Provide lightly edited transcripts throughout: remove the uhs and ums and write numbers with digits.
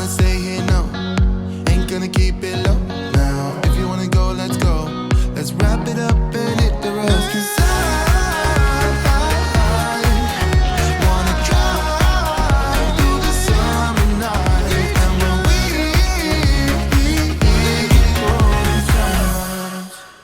gonna stay here, no. Ain't gonna keep it low now. If you wanna go, let's go. Let's wrap it up and hit the road. 'Cause I wanna drive through the summer night. And when we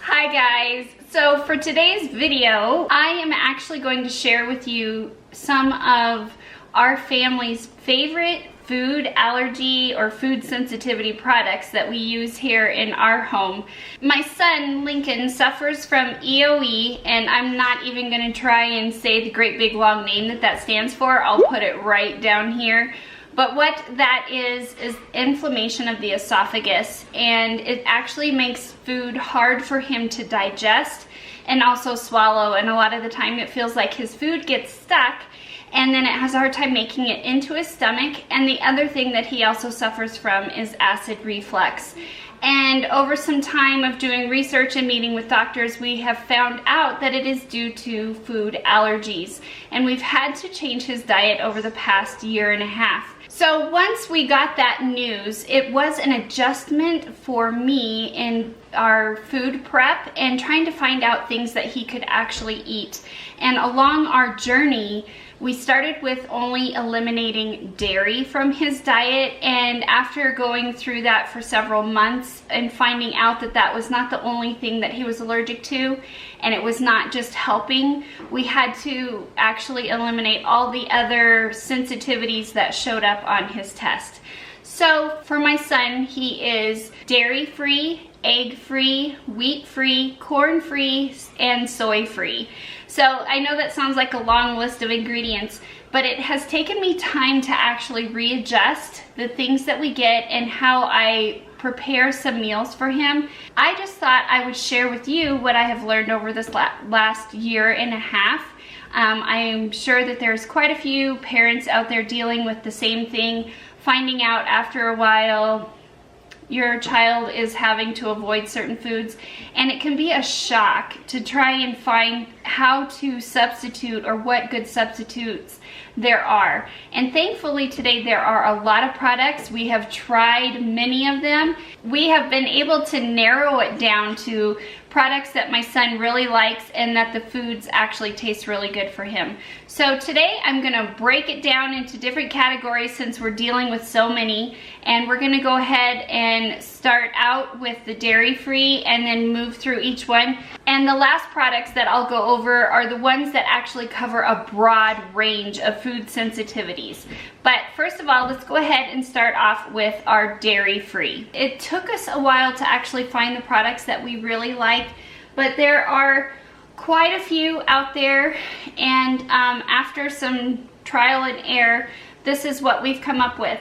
Hi guys, so for today's video, I am actually going to share with you some of our family's favorite food allergy or food sensitivity products that we use here in our home. My son Lincoln suffers from E.O.E, and I'm not even going to try and say the great big long name that stands for. I'll put it right down here. But what that is inflammation of the esophagus, and it actually makes food hard for him to digest and also swallow, and a lot of the time it feels like his food gets stuck and then it has a hard time making it into his stomach. And the other thing that he also suffers from is acid reflux. And over some time of doing research and meeting with doctors, we have found out that it is due to food allergies. And we've had to change his diet over the past year and a half. So once we got that news, it was an adjustment for me in our food prep and trying to find out things that he could actually eat. And along our journey, we started with only eliminating dairy from his diet, and after going through that for several months and finding out that that was not the only thing that he was allergic to, and it was not just helping, we had to actually eliminate all the other sensitivities that showed up on his test. So for my son, he is dairy-free, egg-free, wheat-free, corn-free, and soy-free. So I know that sounds like a long list of ingredients, but it has taken me time to actually readjust the things that we get and how I prepare some meals for him. I just thought I would share with you what I have learned over this last year and a half. I am sure that there's quite a few parents out there dealing with the same thing, finding out after a while your child is having to avoid certain foods, and it can be a shock to try and find how to substitute or what good substitutes there are. And thankfully today there are a lot of products. We have tried many of them. We have been able to narrow it down to products that my son really likes and that the foods actually taste really good for him. So today I'm gonna break it down into different categories since we're dealing with so many, and we're gonna go ahead and start out with the dairy-free and then move through each one. And the last products that I'll go over are the ones that actually cover a broad range of food sensitivities. But first of all, let's go ahead and start off with our dairy-free. It took us a while to actually find the products that we really like, but there are quite a few out there, and after some trial and error, this is what we've come up with.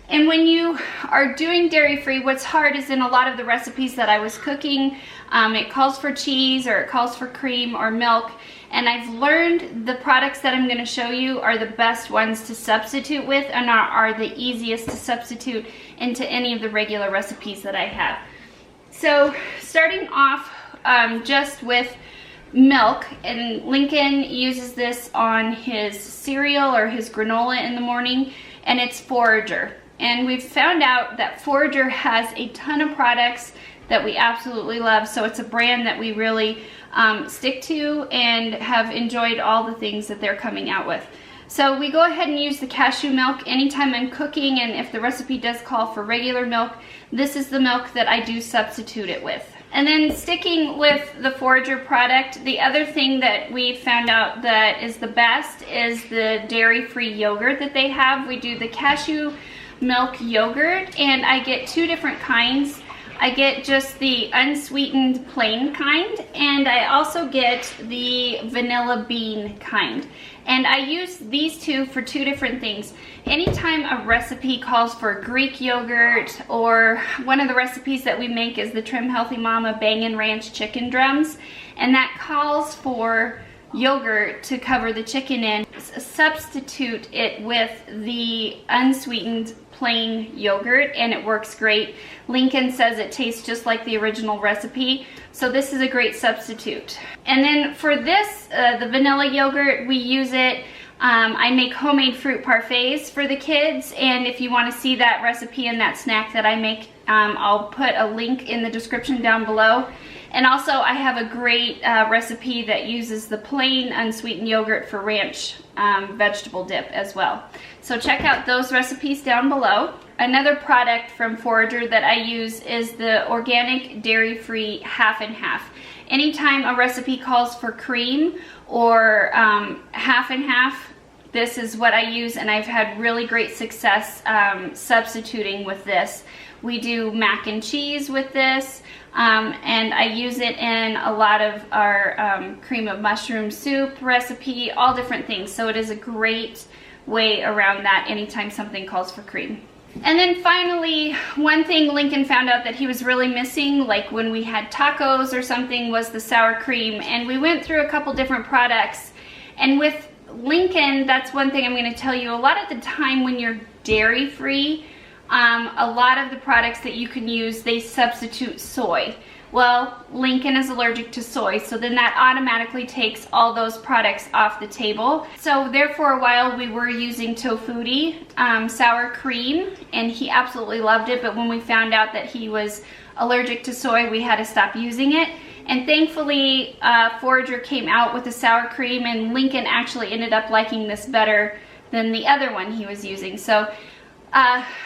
And when you are doing dairy-free, what's hard is in a lot of the recipes that I was cooking, it calls for cheese or it calls for cream or milk. And I've learned the products that I'm going to show you are the best ones to substitute with and are the easiest to substitute into any of the regular recipes that I have. So starting off just with milk, and Lincoln uses this on his cereal or his granola in the morning, and it's Forager. And we've found out that Forager has a ton of products that we absolutely love, so it's a brand that we really stick to and have enjoyed all the things that they're coming out with. So we go ahead and use the cashew milk anytime I'm cooking, and if the recipe does call for regular milk, this is the milk that I do substitute it with. And then sticking with the Forager product, the other thing that we found out that is the best is the dairy-free yogurt that they have. We do the cashew milk yogurt, and I get two different kinds. I get just the unsweetened plain kind, and I also get the vanilla bean kind. And I use these two for two different things. Anytime a recipe calls for Greek yogurt, or one of the recipes that we make is the Trim Healthy Mama Bangin' Ranch chicken drums, and that calls for yogurt to cover the chicken in, substitute it with the unsweetened plain yogurt and it works great. Lincoln says it tastes just like the original recipe, so this is a great substitute. And then for this, the vanilla yogurt, we use it I make homemade fruit parfaits for the kids, and if you want to see that recipe and that snack that I make, I'll put a link in the description down below. And also I have a great recipe that uses the plain unsweetened yogurt for ranch vegetable dip as well. So check out those recipes down below. Another product from Forager that I use is the organic dairy-free half and half. Anytime a recipe calls for cream or half and half, this is what I use, and I've had really great success substituting with this. We do mac and cheese with this, and I use it in a lot of our cream of mushroom soup recipe, all different things. So it is a great way around that anytime something calls for cream. And then finally, one thing Lincoln found out that he was really missing, like when we had tacos or something, was the sour cream. And we went through a couple different products. And with Lincoln, that's one thing I'm going to tell you. A lot of the time when you're dairy-free, a lot of the products that you can use, they substitute soy. Well, Lincoln is allergic to soy, so then that automatically takes all those products off the table. So there for a while we were using Tofutti sour cream, and he absolutely loved it, but when we found out that he was allergic to soy, we had to stop using it. And thankfully, Forager came out with the sour cream, and Lincoln actually ended up liking this better than the other one he was using. So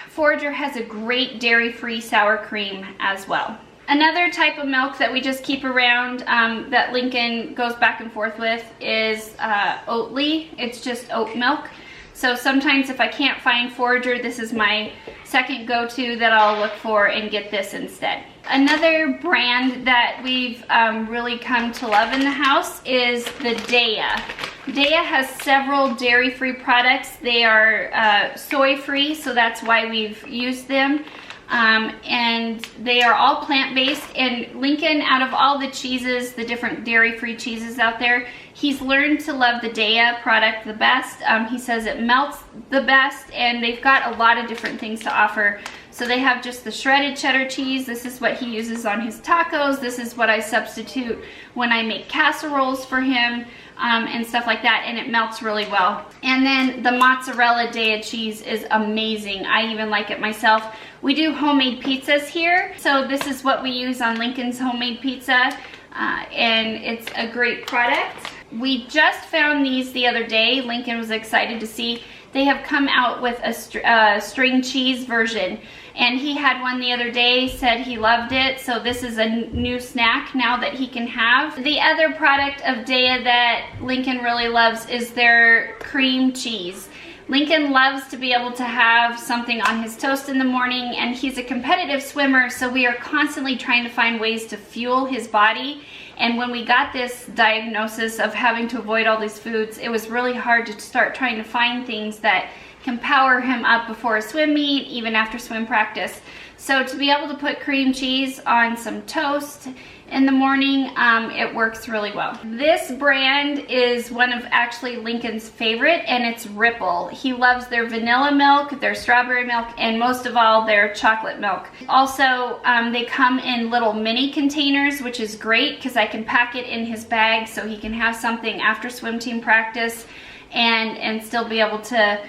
Forager has a great dairy-free sour cream as well. Another type of milk that we just keep around that Lincoln goes back and forth with is Oatly. It's just oat milk. So sometimes if I can't find Forager, this is my second go-to that I'll look for and get this instead. Another brand that we've really come to love in the house is the Daiya. Daiya has several dairy-free products. They are soy-free, so that's why we've used them. And they are all plant-based, and Lincoln, out of all the cheeses, the different dairy-free cheeses out there, he's learned to love the Daiya product the best. He says it melts the best, and they've got a lot of different things to offer. So they have just the shredded cheddar cheese. This is what he uses on his tacos. This is what I substitute when I make casseroles for him. And stuff like that, and it melts really well. And then the mozzarella Daiya cheese is amazing. I even like it myself. We do homemade pizzas here, so this is what we use on Lincoln's homemade pizza, and it's a great product. We just found these the other day. Lincoln was excited to see they have come out with a string cheese version, and he had one the other day, said he loved it, so this is a new snack now that he can have. The other product of Daiya that Lincoln really loves is their cream cheese. Lincoln loves to be able to have something on his toast in the morning, and he's a competitive swimmer, so we are constantly trying to find ways to fuel his body. And when we got this diagnosis of having to avoid all these foods, it was really hard to start trying to find things that can power him up before a swim meet, even after swim practice. So to be able to put cream cheese on some toast in the morning, it works really well. This brand is one of actually Lincoln's favorite, and it's Ripple. He loves their vanilla milk, their strawberry milk, and most of all, their chocolate milk. Also, they come in little mini containers, which is great because I can pack it in his bag so he can have something after swim team practice and still be able to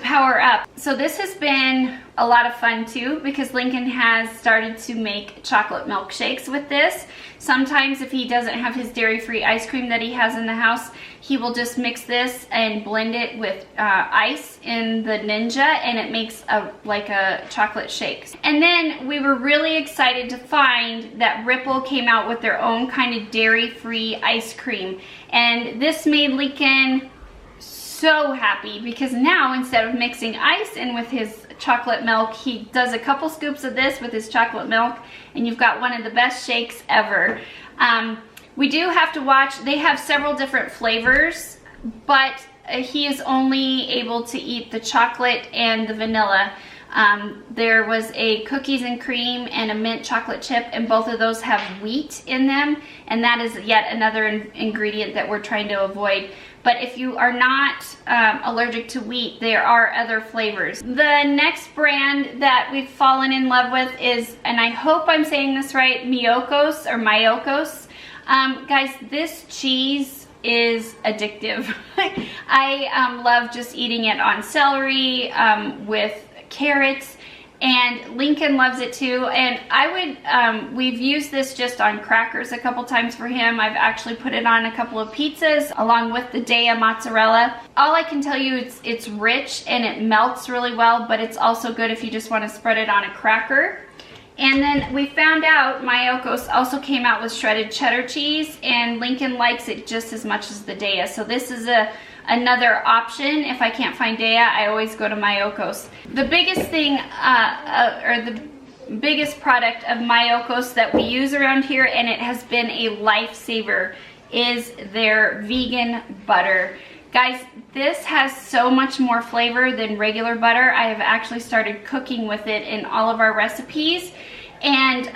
power up. So this has been a lot of fun too, because Lincoln has started to make chocolate milkshakes with this. Sometimes if he doesn't have his dairy-free ice cream that he has in the house, he will just mix this and blend it with ice in the Ninja, and it makes like a chocolate shake. And then we were really excited to find that Ripple came out with their own kind of dairy-free ice cream, and this made Lincoln so happy, because now instead of mixing ice in with his chocolate milk, he does a couple scoops of this with his chocolate milk, and you've got one of the best shakes ever. We do have to watch, they have several different flavors, but he is only able to eat the chocolate and the vanilla. There was a cookies and cream and a mint chocolate chip, and both of those have wheat in them, and that is yet another ingredient that we're trying to avoid. But if you are not allergic to wheat, there are other flavors. The next brand that we've fallen in love with is, and I hope I'm saying this right, Miyokos or Miyokos. Guys, this cheese is addictive. I love just eating it on celery with carrots, and Lincoln loves it too. And I would, we've used this just on crackers a couple times for him. I've actually put it on a couple of pizzas along with the Daiya mozzarella. All I can tell you, it's rich and it melts really well, but it's also good if you just want to spread it on a cracker. And then we found out Miyokos also came out with shredded cheddar cheese, and Lincoln likes it just as much as the Daiya. So this is another option. If I can't find Daiya, I always go to Miyokos. The biggest thing, or the biggest product of Miyokos that we use around here, and it has been a lifesaver, is their vegan butter. Guys, this has so much more flavor than regular butter. I have actually started cooking with it in all of our recipes, and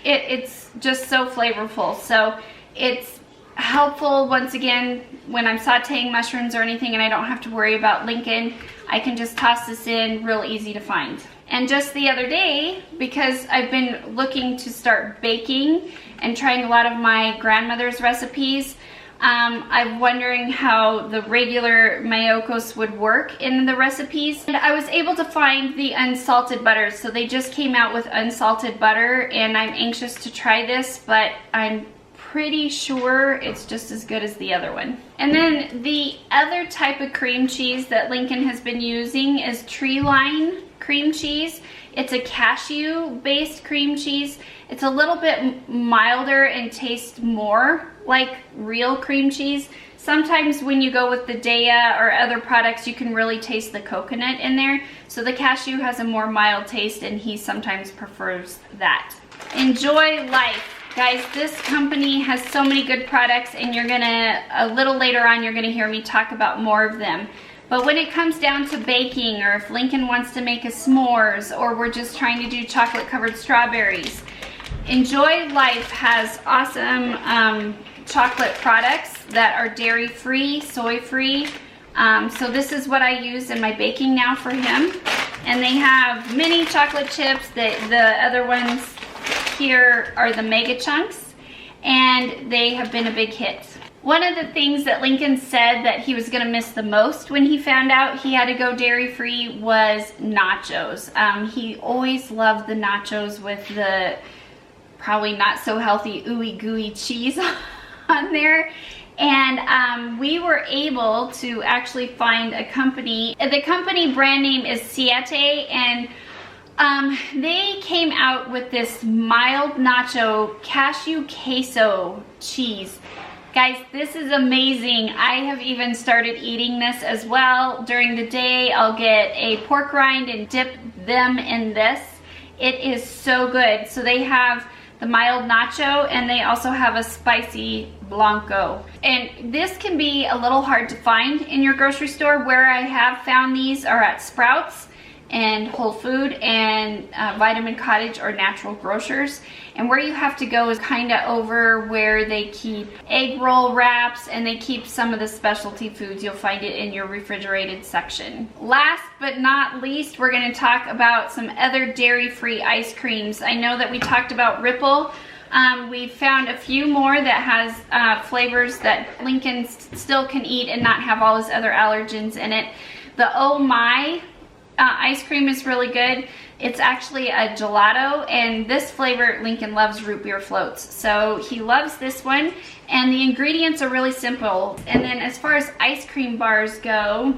it's just so flavorful. So it's helpful, once again, when I'm sauteing mushrooms or anything and I don't have to worry about Lincoln, I can just toss this in, real easy to find. And just the other day, because I've been looking to start baking and trying a lot of my grandmother's recipes, I'm wondering how the regular Miyokos would work in the recipes. And I was able to find the unsalted butter. So they just came out with unsalted butter, and I'm anxious to try this, but I'm pretty sure it's just as good as the other one. And then the other type of cream cheese that Lincoln has been using is Treeline cream cheese. It's a cashew-based cream cheese. It's a little bit milder and tastes more like real cream cheese. Sometimes when you go with the Daiya or other products, you can really taste the coconut in there. So the cashew has a more mild taste, and he sometimes prefers that. Enjoylife. Guys, this company has so many good products, and you're gonna, a little later on, you're gonna hear me talk about more of them. But when it comes down to baking, or if Lincoln wants to make a s'mores, or we're just trying to do chocolate covered strawberries, Enjoylife has awesome chocolate products that are dairy free, soy free. So this is what I use in my baking now for him. And they have mini chocolate chips. The other ones here are the mega chunks, and they have been a big hit. One of the things that Lincoln said that he was gonna miss the most when he found out he had to go dairy-free was nachos. He always loved the nachos with the probably not so healthy ooey gooey cheese on there. And we were able to actually find a company. The company brand name is Siete, and they came out with this mild nacho cashew queso cheese. Guys, this is amazing. I have even started eating this as well. During the day, I'll get a pork rind and dip them in this. It is so good. So they have the mild nacho, and they also have a spicy blanco. And this can be a little hard to find in your grocery store. Where I have found these are at Sprouts and Whole Food and Vitamin Cottage or Natural Grocers. And where you have to go is kind of over where they keep egg roll wraps, and they keep some of the specialty foods. You'll find it in your refrigerated section. Last but not least, we're going to talk about some other dairy-free ice creams. I know that we talked about Ripple. We found a few more that has flavors that Lincoln still can eat and not have all his other allergens in it. The E.O.E ice cream is really good. It's actually a gelato, and this flavor, Lincoln loves root beer floats. So he loves this one, and the ingredients are really simple. And then as far as ice cream bars go,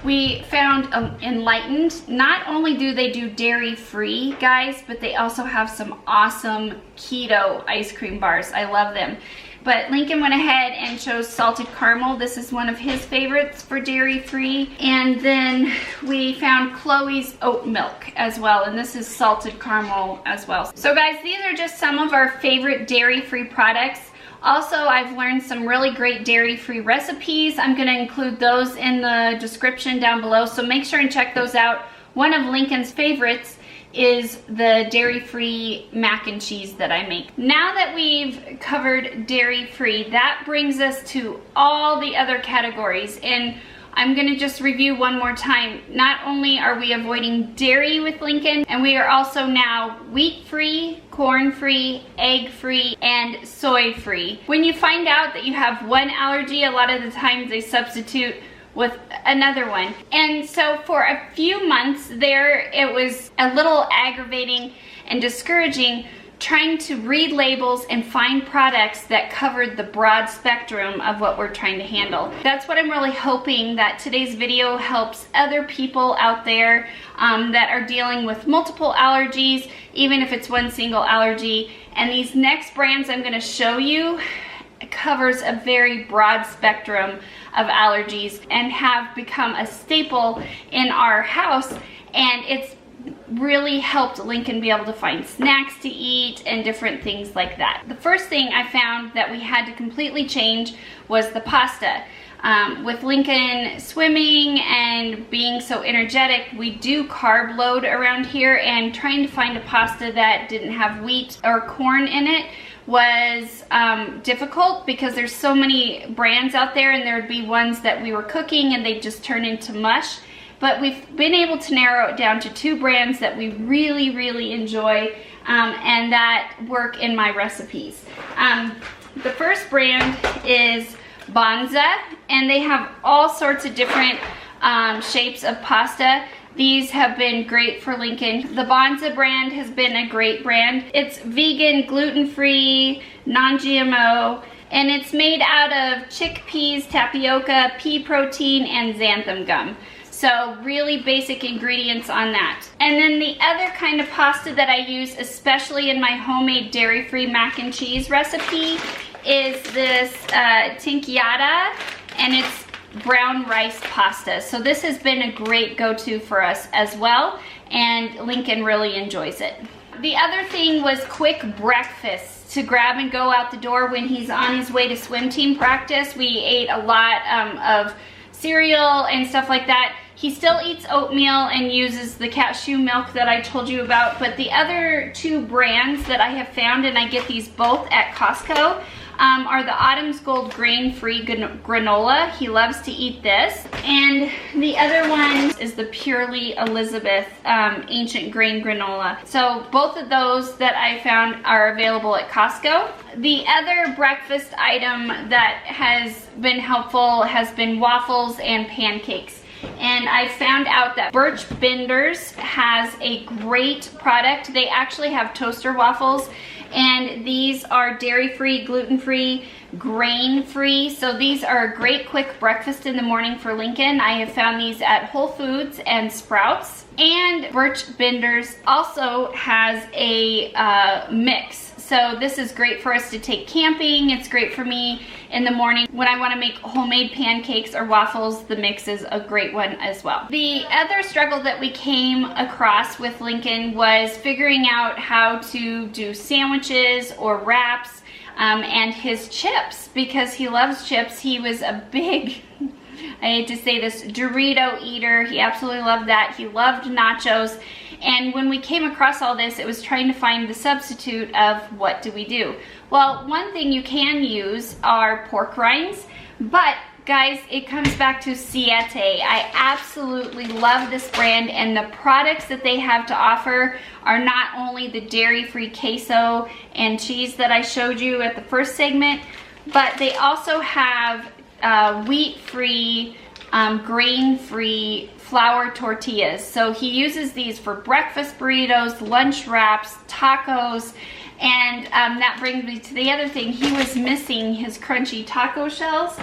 we found Enlightened. Not only do they do dairy-free, guys, but they also have some awesome keto ice cream bars. I love them. But Lincoln went ahead and chose salted caramel. This is one of his favorites for dairy-free. And then we found Chloe's oat milk as well, and this is salted caramel as well. So guys, these are just some of our favorite dairy-free products. Also, I've learned some really great dairy-free recipes. I'm gonna include those in the description down below, so make sure and check those out. One of Lincoln's favorites is the dairy-free mac and cheese that I make. Now that we've covered dairy-free, that brings us to all the other categories. And I'm gonna just review one more time. Not only are we avoiding dairy with Lincoln, and we are also now wheat-free, corn-free, egg-free, and soy-free. When you find out that you have one allergy, a lot of the times they substitute with another one. And so for a few months there, it was a little aggravating and discouraging trying to read labels and find products that covered the broad spectrum of what we're trying to handle. That's what I'm really hoping that today's video helps other people out there that are dealing with multiple allergies, even if it's one single allergy. And these next brands I'm gonna show you covers a very broad spectrum of allergies and have become a staple in our house, and it's really helped Lincoln be able to find snacks to eat and different things like that. The first thing I found that we had to completely change was the pasta. With Lincoln swimming and being so energetic, we do carb load around here, and trying to find a pasta that didn't have wheat or corn in it was difficult because there's so many brands out there, and there would be ones that we were cooking and they just turn into mush. But we've been able to narrow it down to 2 brands that we really enjoy and that work in my recipes. The first brand is Banza, and they have all sorts of different shapes of pasta. These have been great for Lincoln. The Banza brand has been a great brand. It's vegan, gluten-free, non-GMO, and it's made out of chickpeas, tapioca, pea protein, and xanthan gum. So really basic ingredients on that. And then the other kind of pasta that I use, especially in my homemade dairy-free mac and cheese recipe, is this tinkyada, and it's brown rice pasta. So this has been a great go-to for us as well, and Lincoln really enjoys it. The other thing was quick breakfast to grab and go out the door when he's on his way to swim team practice. We ate a lot of cereal and stuff like that. He still eats oatmeal and uses the cashew milk that I told you about, but the other 2 brands that I have found, and I get these both at Costco, are the Autumn's Gold grain-free granola. He loves to eat this. And the other one is the Purely Elizabeth ancient grain granola. So both of those that I found are available at Costco. The other breakfast item that has been helpful has been waffles and pancakes. And I found out that Birch Benders has a great product. They actually have toaster waffles, and these are dairy-free, gluten-free, grain-free. So these are a great quick breakfast in the morning for Lincoln. I have found these at Whole Foods and Sprouts. And Birch Benders also has a mix. So this is great for us to take camping. It's great for me in the morning when I want to make homemade pancakes or waffles. The mix is a great one as well. The other struggle that we came across with Lincoln was figuring out how to do sandwiches or wraps and his chips, because he loves chips. He was a big, I hate to say this, Dorito eater. He absolutely loved that. He loved nachos. And when we came across all this, it was trying to find the substitute of what do we do. Well, one thing you can use are pork rinds, but guys, it comes back to Siete. I absolutely love this brand, and the products that they have to offer are not only the dairy-free queso and cheese that I showed you at the first segment, but they also have wheat-free, grain-free flour tortillas. So he uses these for breakfast burritos, lunch wraps, tacos, and that brings me to the other thing. He was missing his crunchy taco shells,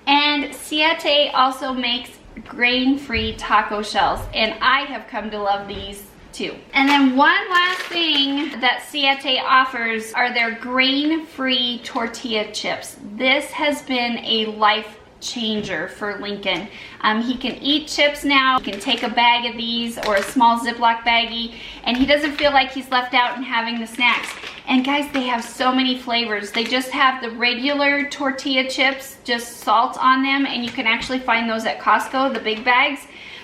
and Siete also makes grain-free taco shells, and I have come to love these too. And then one last thing that Siete offers are their grain-free tortilla chips. This has been a life changer for Lincoln. He can eat chips now. He can take a bag of these or a small Ziploc baggie, and he doesn't feel like he's left out in having the snacks. And guys, they have so many flavors. They just have the regular tortilla chips, just salt on them, and you can actually find those at Costco, the big bags.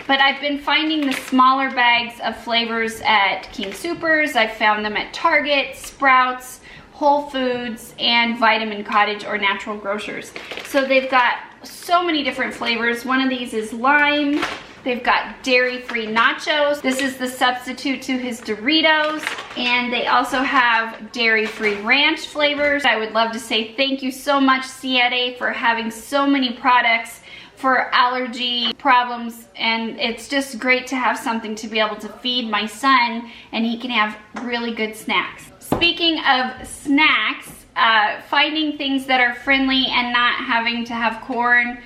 But I've been finding the smaller bags of flavors at King Soopers. I've found them at Target, Sprouts, Whole Foods, and Vitamin Cottage or Natural Grocers. So they've got so many different flavors. One of these is lime. They've got dairy-free nachos. This is the substitute to his Doritos. And they also have dairy-free ranch flavors. I would love to say thank you so much, Siete, for having so many products for allergy problems. And it's just great to have something to be able to feed my son, and he can have really good snacks. Speaking of snacks, finding things that are friendly and not having to have corn.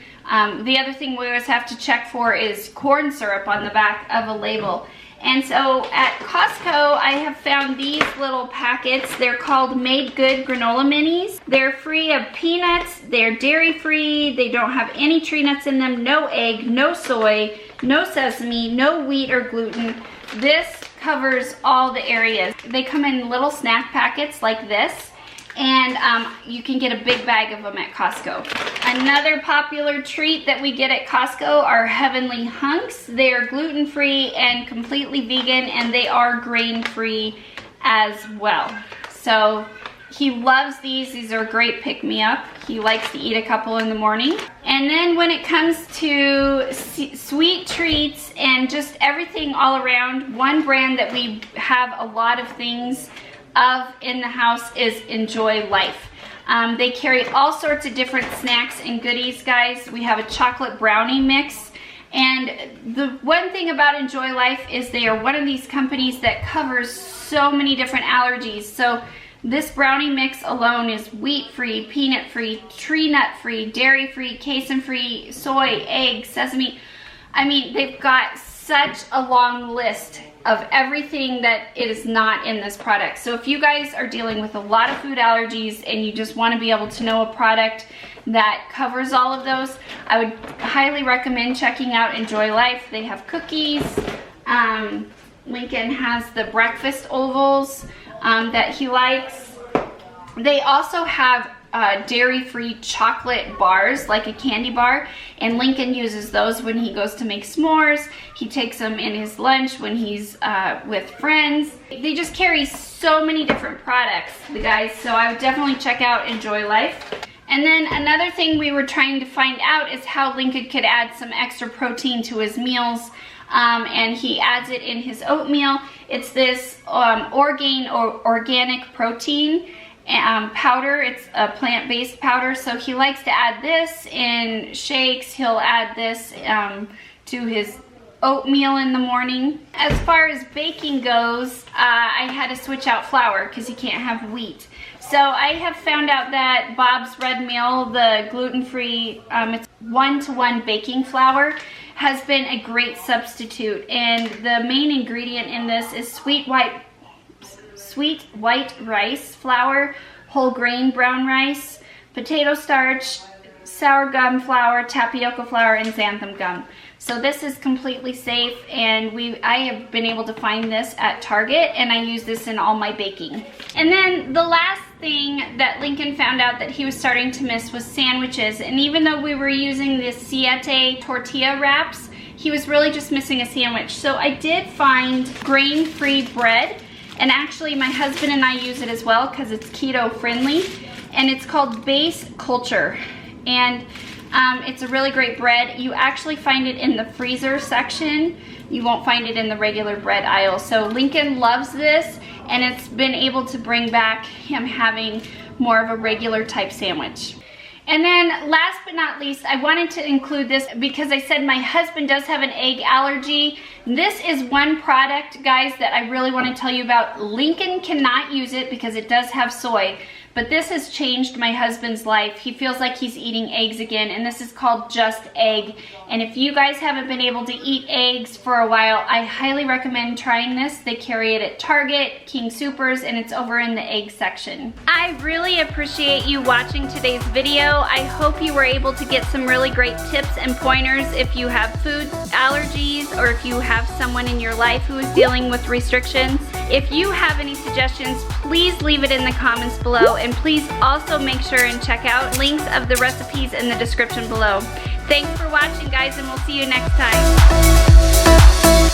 The other thing we always have to check for is corn syrup on the back of a label. And so at Costco, I have found these little packets. They're called Made Good Granola Minis. They're free of peanuts, they're dairy free, they don't have any tree nuts in them, no egg, no soy, no sesame, no wheat or gluten. This covers all the areas. They come in little snack packets like this, and you can get a big bag of them at Costco. Another popular treat that we get at Costco are Heavenly Hunks. They are gluten-free and completely vegan, and they are grain-free as well. So he loves these. These are a great pick-me-up. He likes to eat a couple in the morning. And then when it comes to sweet treats and just everything all around, one brand that we have a lot of things of in the house is Enjoylife. They carry all sorts of different snacks and goodies, guys. We have a chocolate brownie mix. And the one thing about Enjoylife is they are one of these companies that covers so many different allergies. So this brownie mix alone is wheat-free, peanut-free, tree nut-free, dairy-free, casein-free, soy, egg, sesame. I mean, they've got such a long list of everything that it is not in this product. So if you guys are dealing with a lot of food allergies and you just want to be able to know a product that covers all of those, I would highly recommend checking out Enjoylife. They have cookies. Lincoln has the breakfast ovals that he likes. They also have dairy-free chocolate bars, like a candy bar, and Lincoln uses those when he goes to make s'mores. He takes them in his lunch when he's with friends. They just carry so many different products, the guys, so I would definitely check out Enjoylife. And then another thing we were trying to find out is how Lincoln could add some extra protein to his meals, and he adds it in his oatmeal. It's this Orgain or organic protein powder. It's a plant-based powder, so he likes to add this in shakes. He'll add this to his oatmeal in the morning. As far as baking goes, I had to switch out flour because he can't have wheat. So I have found out that Bob's Red Mill, the gluten-free, it's 1-to-1 baking flour, has been a great substitute. And the main ingredient in this is sweet white rice flour, whole grain brown rice, potato starch, sour gum flour, tapioca flour, and xanthan gum. So this is completely safe, and I have been able to find this at Target, and I use this in all my baking. And then the last thing that Lincoln found out that he was starting to miss was sandwiches. And even though we were using the Siete tortilla wraps, he was really just missing a sandwich. So I did find grain-free bread. And actually my husband and I use it as well because it's keto friendly, and it's called Base Culture, and it's a really great bread. You actually find it in the freezer section. You won't find it in the regular bread aisle. So Lincoln loves this, and it's been able to bring back him having more of a regular type sandwich. And then last but not least, I wanted to include this because I said my husband does have an egg allergy. This is one product, guys, that I really want to tell you about. Lincoln cannot use it because it does have soy, but this has changed my husband's life. He feels like he's eating eggs again, and this is called Just Egg. And if you guys haven't been able to eat eggs for a while, I highly recommend trying this. They carry it at Target, King Soopers, and it's over in the egg section. I really appreciate you watching today's video. I hope you were able to get some really great tips and pointers if you have food allergies or if you have someone in your life who is dealing with restrictions. If you have any suggestions, please leave it in the comments below, and please also make sure and check out links of the recipes in the description below. Thanks for watching, guys, and we'll see you next time.